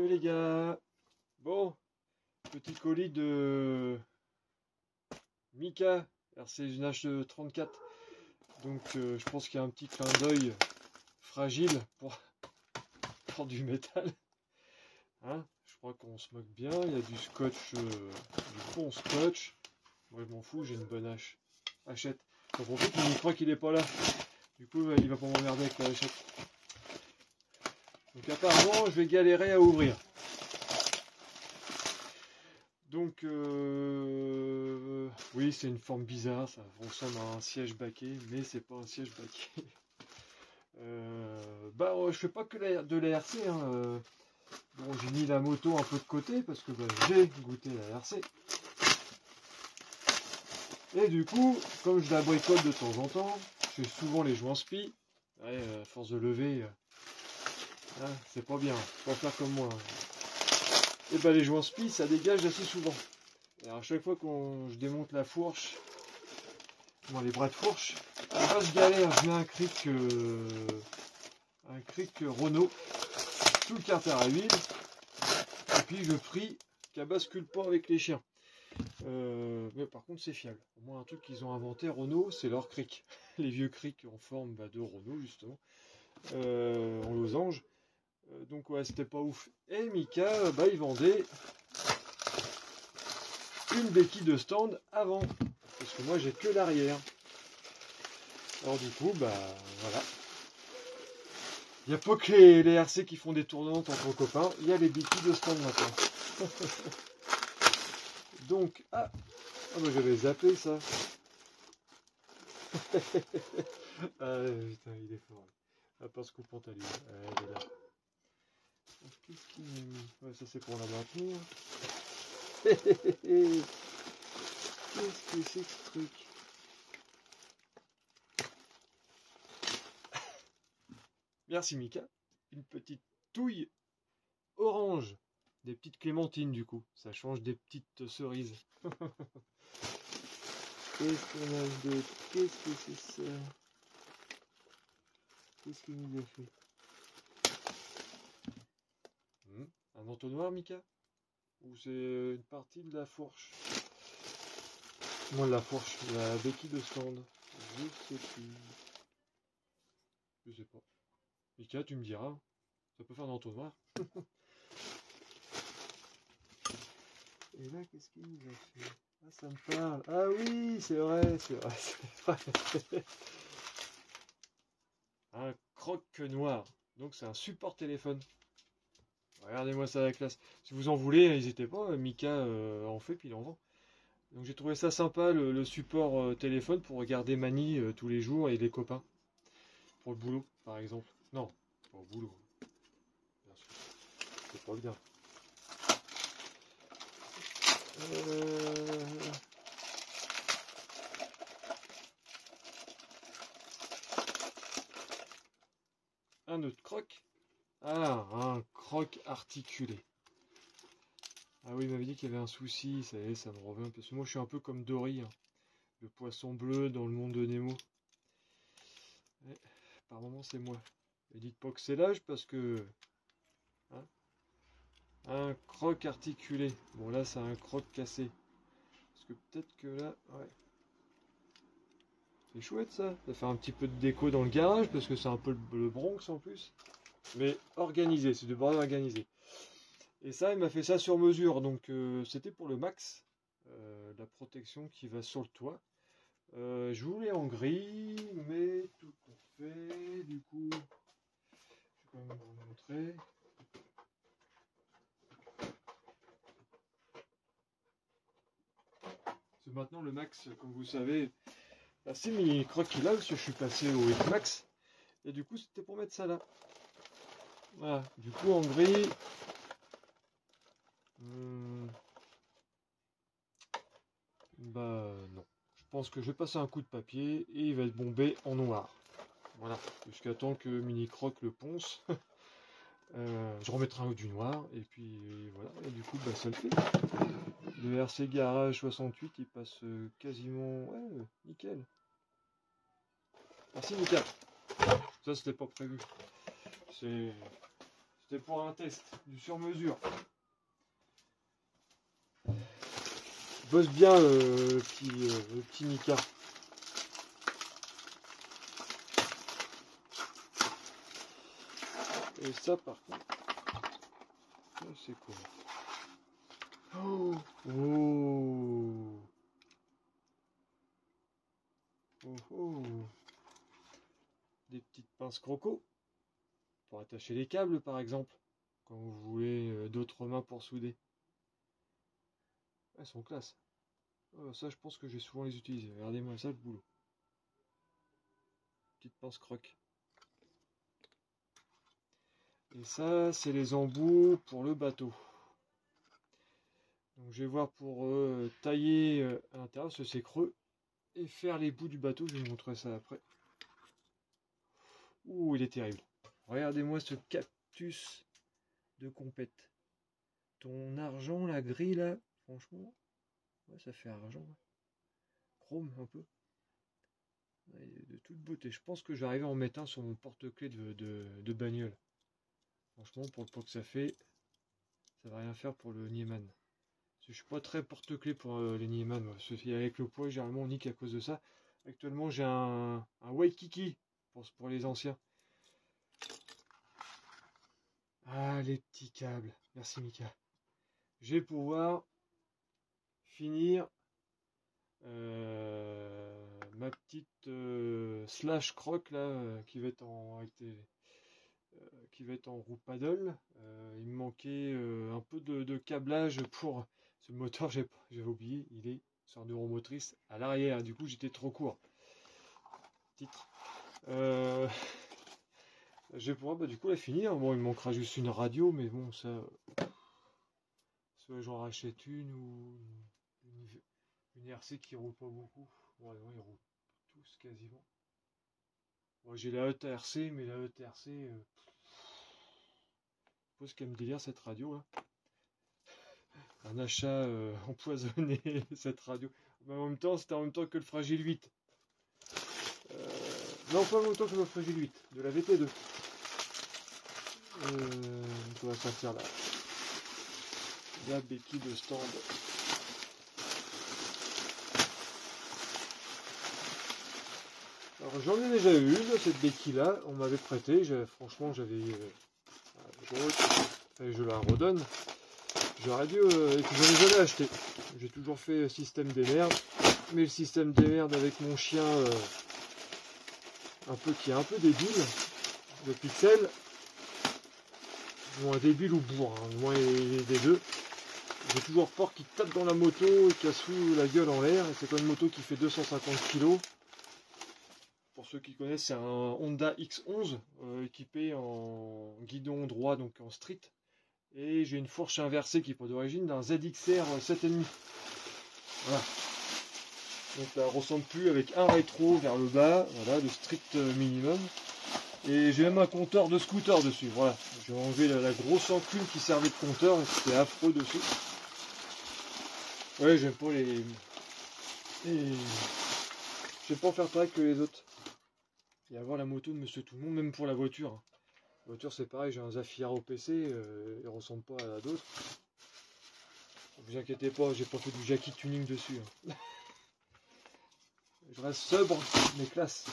Salut les gars. Bon, petit colis de Mika, RC34. Donc je pense qu'il y a un petit clin d'œil fragile pour du métal. Hein, je crois qu'on se moque bien. Il y a du scotch, du bon scotch. Moi je m'en fous, j'ai une bonne hachette. Donc en fait il croit qu'il est pas là. Du coup il va pas m'emmerder avec la hachette. Donc apparemment je vais galérer à ouvrir. Donc oui, c'est une forme bizarre, ça ressemble à un siège baquet, mais c'est pas un siège baquet. Je fais pas que de l'ARC, hein. Bon, j'ai mis la moto un peu de côté parce que j'ai goûté la RC. Et du coup, comme je la bricole de temps en temps, je fais souvent les joints spi. Ouais, à force de lever, hein, c'est pas bien, faut pas faire comme moi. Et les joints spi, ça dégage assez souvent. Alors à chaque fois je démonte la fourche, les bras de fourche, je galère, je mets un cric Renault sous le carter à huile, et puis je prie qu'elle bascule pas avec les chiens. Mais par contre c'est fiable. Au moins un truc qu'ils ont inventé Renault, c'est leur cric. Les vieux crics en forme de Renault justement, en losange. Donc ouais, c'était pas ouf. Et Mika, il vendait une béquille de stand avant, parce que moi j'ai que l'arrière. Alors du coup, voilà. Il n'y a pas que les RC qui font des tournantes entre copains, il y a les béquilles de stand maintenant. Donc, j'avais zappé ça. Ah putain, il est fort. Parce qu'au pantalon, elle est là. Qu'est-ce qu'il m'a mis? Ouais, ça c'est pour la maintenir. Qu'est-ce que c'est que ce truc? Merci Mika. Une petite touille orange. Des petites clémentines du coup. Ça change des petites cerises. Qu'est-ce qu'on a d'autre? Qu'est-ce que c'est ça? Qu'est-ce qu'il nous a fait? Un entonnoir Mika? Ou c'est une partie de la fourche? Moi la fourche, la béquille de stand. Je sais plus. Je sais pas. Mika, tu me diras. Ça peut faire un entonnoir. Et là, qu'est-ce qu'il nous a fait? Ah, ça me parle. Ah oui, c'est vrai, c'est vrai, c'est vrai. Un croque noir. Donc c'est un support téléphone. Regardez-moi ça la classe. Si vous en voulez, n'hésitez pas. Mika en fait, puis il en vend. Donc j'ai trouvé ça sympa, le support téléphone pour regarder Mani tous les jours et les copains. Pour le boulot, par exemple. Non, pour le boulot. Bien sûr. C'est pas bien. Un autre croque. Ah, un croque articulé. Ah oui, il m'avait dit qu'il y avait un souci, ça y est, ça me revient. Parce que moi, je suis un peu comme Dory, hein, le poisson bleu dans le monde de Nemo. Ouais, par moment, c'est moi. Et dites pas que c'est l'âge parce que... Hein, un croque articulé. Bon, là, c'est un croque cassé. Parce que peut-être que là... Ouais. C'est chouette, ça. Ça fait un petit peu de déco dans le garage parce que c'est un peu le Bronx en plus. Mais organisé, c'est du bordel organisé. Et ça, il m'a fait ça sur mesure. Donc, c'était pour le max. La protection qui va sur le toit. Je voulais en gris, mais tout à fait. Du coup, je vais quand même vous montrer. C'est maintenant le max, comme vous savez, assez mis croquis là, parce que je suis passé au Max. Et du coup, c'était pour mettre ça là. Voilà. Du coup, en gris. Non. Je pense que je vais passer un coup de papier et il va être bombé en noir. Voilà. Jusqu'à temps que Mini Croc le ponce. Je remettrai un du noir et puis voilà. Et du coup, ça le fait. Le RC Garage 68, il passe quasiment... Ouais, nickel. Merci Mika. Ça, c'était pas prévu. C'était C'était pour un test, du sur-mesure. Bosse bien le petit Mika. Et ça par contre, c'est quoi? Oh, oh, oh, oh. Des petites pinces croco pour attacher les câbles par exemple, quand vous voulez d'autres mains pour souder. Elles sont classe. Oh, ça je pense que je vais souvent les utiliser. Regardez-moi ça le boulot. Petite pince croque. Et ça c'est les embouts pour le bateau. Donc je vais voir pour tailler à l'intérieur, parce que c'est creux, et faire les bouts du bateau. Je vais vous montrer ça après. Ouh, il est terrible. Regardez-moi ce cactus de compète. Ton argent, la grille là, franchement, ouais, ça fait argent. Ouais. Chrome un peu. Ouais, de toute beauté. Je pense que je vais arriver à en mettre un sur mon porte-clés de bagnole. Franchement, pour le pot que ça fait, ça va rien faire pour le Nieman. Je suis pas très porte-clés pour les Nieman. Avec le poids, généralement on nique à cause de ça. Actuellement, j'ai un Waikiki pour les anciens. Ah, les petits câbles. Merci Mika. Je vais pouvoir finir ma petite slash croc là qui va être qui va être en roue paddle. Il me manquait un peu de câblage pour ce moteur, j'avais oublié, il est sur neuromotrice à l'arrière, du coup j'étais trop court. Titre. Je vais pouvoir du coup la finir. Bon, il me manquera juste une radio, mais bon, ça. Soit j'en rachète une ou une RC qui roule pas beaucoup. Ouais, ouais, ils roulent tous quasiment. Bon, j'ai la ETRC, mais la ETRC. Je suppose qu'elle me délire cette radio là. Un achat empoisonné, cette radio. Mais en même temps, c'était en même temps que le Fragile 8. Non, pas en même temps que le Fragile 8, de la VT2. On va sortir là. La béquille de stand. Alors j'en ai déjà eu une, cette béquille là, on m'avait prêté, franchement j'avais je la redonne. J'aurais dû, et que j'en ai jamais acheté. J'ai toujours fait système des merdes, mais le système des merdes avec mon chien qui est un peu débile, le Pixel, moins débile ou bourre, hein, moins des deux. J'ai toujours peur qu'il tape dans la moto et qu'il casse la gueule en l'air. C'est comme une moto qui fait 250 kg. Pour ceux qui connaissent, c'est un Honda X11 équipé en guidon droit, donc en street. Et j'ai une fourche inversée qui est d'origine d'un ZXR 7,5. Voilà. Donc elle ressemble plus avec un rétro vers le bas, voilà, le strict minimum. Et j'ai même un compteur de scooter dessus, voilà. J'ai enlevé la grosse enclume qui servait de compteur, c'était affreux dessus. Ouais, j'aime pas j'aime pas faire pareil que les autres. Et avoir la moto de Monsieur Tout le Monde, même pour la voiture. La voiture c'est pareil, j'ai un Zafira OPC, il ressemble pas à d'autres. Ne vous inquiétez pas, j'ai pas fait du Jackie tuning dessus. Hein. Je reste sobre, mais classe.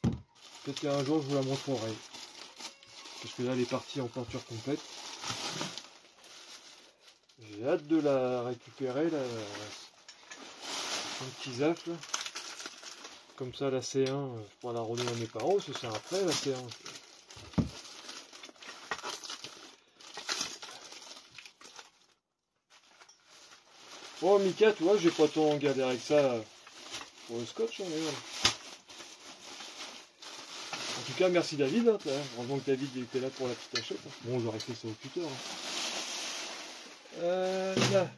Peut-être qu'un jour je vous la montrerai. Parce que là elle est partie en peinture complète. J'ai hâte de la récupérer, là. Un petit Zaf là. Comme ça la C1, je pourrais la redonner à mes parents, parce que c'est un prêt la C1. Bon Mika, tu vois, j'ai pas tant regardé avec ça pour le scotch, hein, mais voilà. En tout cas, merci David, hein, heureusement que David était là pour la petite achète. Hein. Bon, j'aurais fait ça au tuteur. Hein. Là.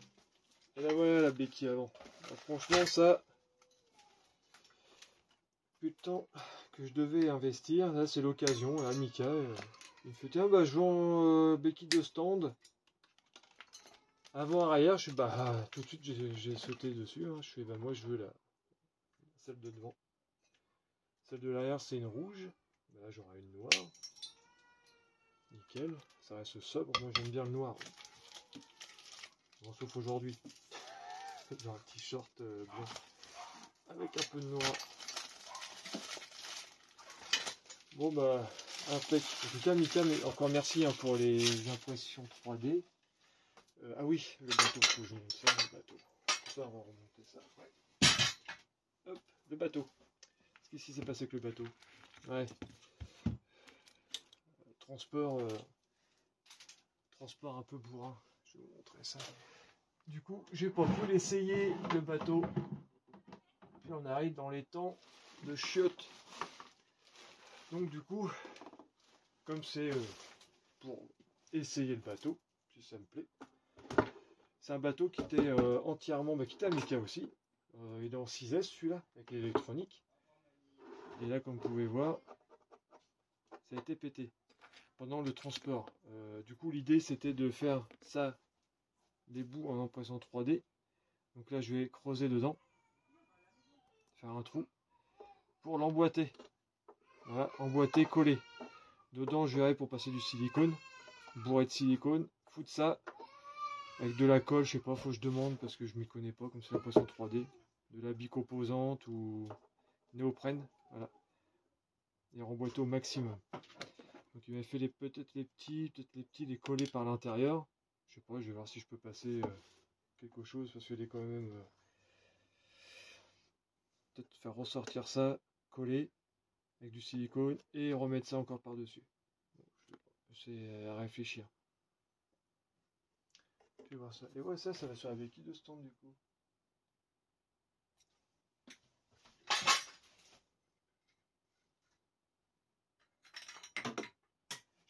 Et là voilà la béquille avant. Alors, franchement ça, putain, que je devais investir, là c'est l'occasion, là Mika, il me fait tiens bah je vends béquille de stand. Avant arrière, je suis bah tout de suite j'ai sauté dessus, hein. Je fais bah moi je veux celle de devant. Celle de l'arrière c'est une rouge, bah, là j'aurai une noire. Nickel, ça reste sobre. Moi j'aime bien le noir. Bon, sauf aujourd'hui. Dans un t-shirt blanc. Avec un peu de noir. Bon bah, impec. En tout cas, Mika, mais encore merci hein, pour les impressions 3D. Ah oui, le bateau, faut que je monte ça, le bateau. Ça, on va remonter ça après. Hop, le bateau. Qu'est-ce qui s'est passé avec le bateau? Ouais. Transport un peu bourrin. Je vais vous montrer ça. Du coup, j'ai pas pu l'essayer, le bateau. Puis on arrive dans les temps de chiottes. Donc du coup, comme c'est pour essayer le bateau, si ça me plaît. C'est un bateau qui était entièrement, qui était à Mika aussi. Il est en 6S celui-là, avec l'électronique. Et là, comme vous pouvez voir, ça a été pété pendant le transport. Du coup, l'idée c'était de faire ça, des bouts en impression 3D. Donc là, je vais creuser dedans, faire un trou pour l'emboîter. Voilà, emboîter, coller. Dedans, je verrai pour passer du silicone, bourré de silicone, foutre ça avec de la colle, je sais pas, faut que je demande parce que je m'y connais pas, comme c'est l'impression 3D, de la bicomposante ou néoprène, voilà, et remboîter au maximum. Donc il m'a fait peut-être les petits, les coller par l'intérieur. Je sais pas, je vais voir si je peux passer quelque chose parce qu'il est quand même peut-être faire ressortir ça, coller avec du silicone et remettre ça encore par-dessus. Bon, c'est à réfléchir. Je vais voir ça. Et ouais, ça va sur la béquille de stand du coup.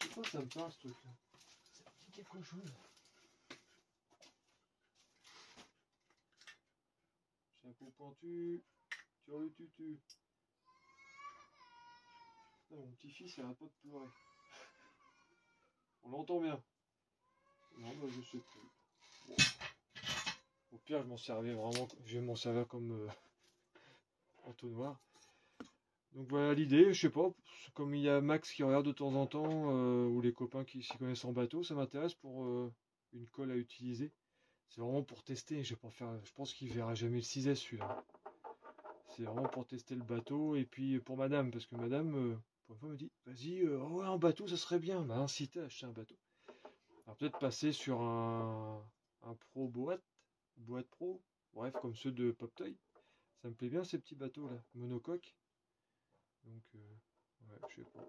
Je sais pas, ça me parle ce truc là. Ça me dit quelque chose. J'ai un coup pointu. Sur le tutu. Ah, mon petit-fils il arrête pas de pleurer. On l'entend bien. Non, bah je sais plus. Bon. Au pire, je m'en servais vraiment. Je vais m'en servir comme entonnoir. Donc voilà l'idée. Je sais pas. Comme il y a Max qui regarde de temps en temps, ou les copains qui s'y connaissent en bateau, ça m'intéresse pour une colle à utiliser. C'est vraiment pour tester. Je vais pas faire. Je pense qu'il verra jamais le 6S celui-là. C'est vraiment pour tester le bateau et puis pour madame, parce que madame, pour une fois, me dit vas-y, ouais, un bateau, ça serait bien. M'a incité à acheter un bateau. Alors peut-être passer sur un pro boîte pro, bref, comme ceux de Poptoy. Ça me plaît bien ces petits bateaux là, monocoque. Donc, ouais, je sais pas.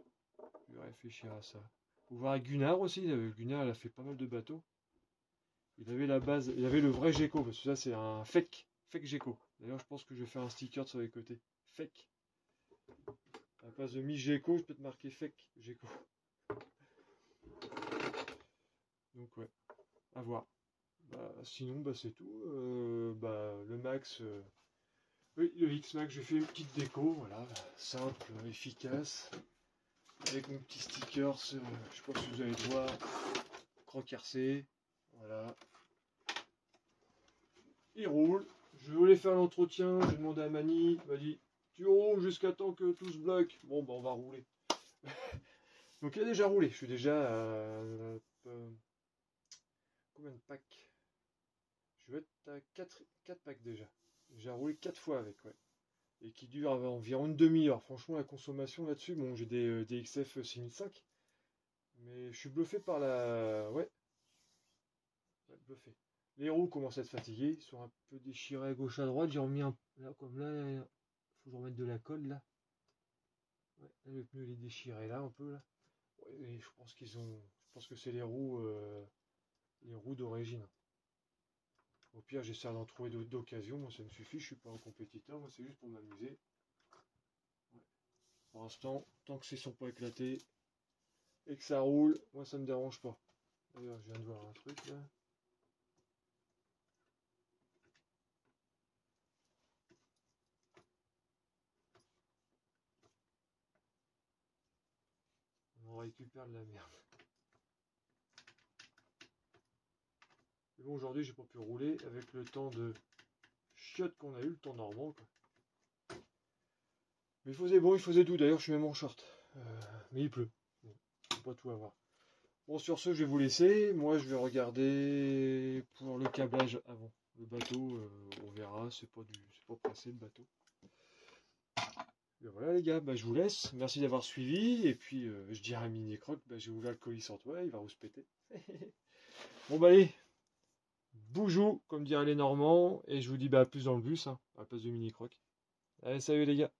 Je vais réfléchir à ça. Ou voir Gunnar aussi. Gunnar, elle a fait pas mal de bateaux. Il avait la base, il avait le vrai Gecko, parce que ça c'est un fake Gecko. D'ailleurs, je pense que je vais faire un sticker sur les côtés. Fake. À la place de Mi Gecko, je peux te marquer fake Gecko. Donc ouais, à voir. Bah, sinon, bah, c'est tout. Le Max, oui, le X-Max, j'ai fait une petite déco, voilà, simple, efficace, avec mon petit sticker, je sais pas si vous allez le voir, Croc RC, voilà. Il roule. Je voulais faire l'entretien, j'ai demandé à Mani, il m'a dit tu roules jusqu'à temps que tout se bloque. Bon, bah on va rouler. Donc il a déjà roulé, je suis déjà à combien de packs? Je vais être à 4 packs déjà. J'ai roulé 4 fois avec, ouais. Et qui dure environ une demi-heure. Franchement, la consommation là-dessus, bon, j'ai des XF 6005, mais je suis bluffé par la... Ouais, bluffé. Les roues commencent à être fatiguées, ils sont un peu déchirés à gauche à droite, j'ai remis un... Là, comme là, faut que je remette de la colle, là. Ouais, là, le pneu il est déchiré, là, un peu, là. Ouais, et je pense qu'ils ont... Je pense que c'est les roues d'origine. Au pire, j'essaie d'en trouver d'autres d'occasion, moi ça me suffit, je suis pas un compétiteur, moi c'est juste pour m'amuser. Ouais. Pour l'instant, tant que c'est sont pas éclatés et que ça roule, moi ça me dérange pas. D'ailleurs, je viens de voir un truc là. On récupère de la merde. Mais bon, aujourd'hui, j'ai pas pu rouler avec le temps de chiotte qu'on a eu, le temps normand, quoi. Mais il faisait bon, il faisait doux. D'ailleurs, je suis même en short. Mais il pleut. Bon, faut pas tout avoir. Bon, sur ce, je vais vous laisser. Moi, je vais regarder pour le câblage avant. Le bateau, on verra. C'est pas pressé le bateau. Et voilà les gars, bah, je vous laisse. Merci d'avoir suivi. Et puis, je dirais à Mini Croc, bah, j'ai ouvert le colis sans toi, il va vous se péter. Bon, bah allez, boujou, comme diraient les Normands. Et je vous dis bah, à plus dans le bus, hein, à la place de Mini Croc. Allez, salut les gars.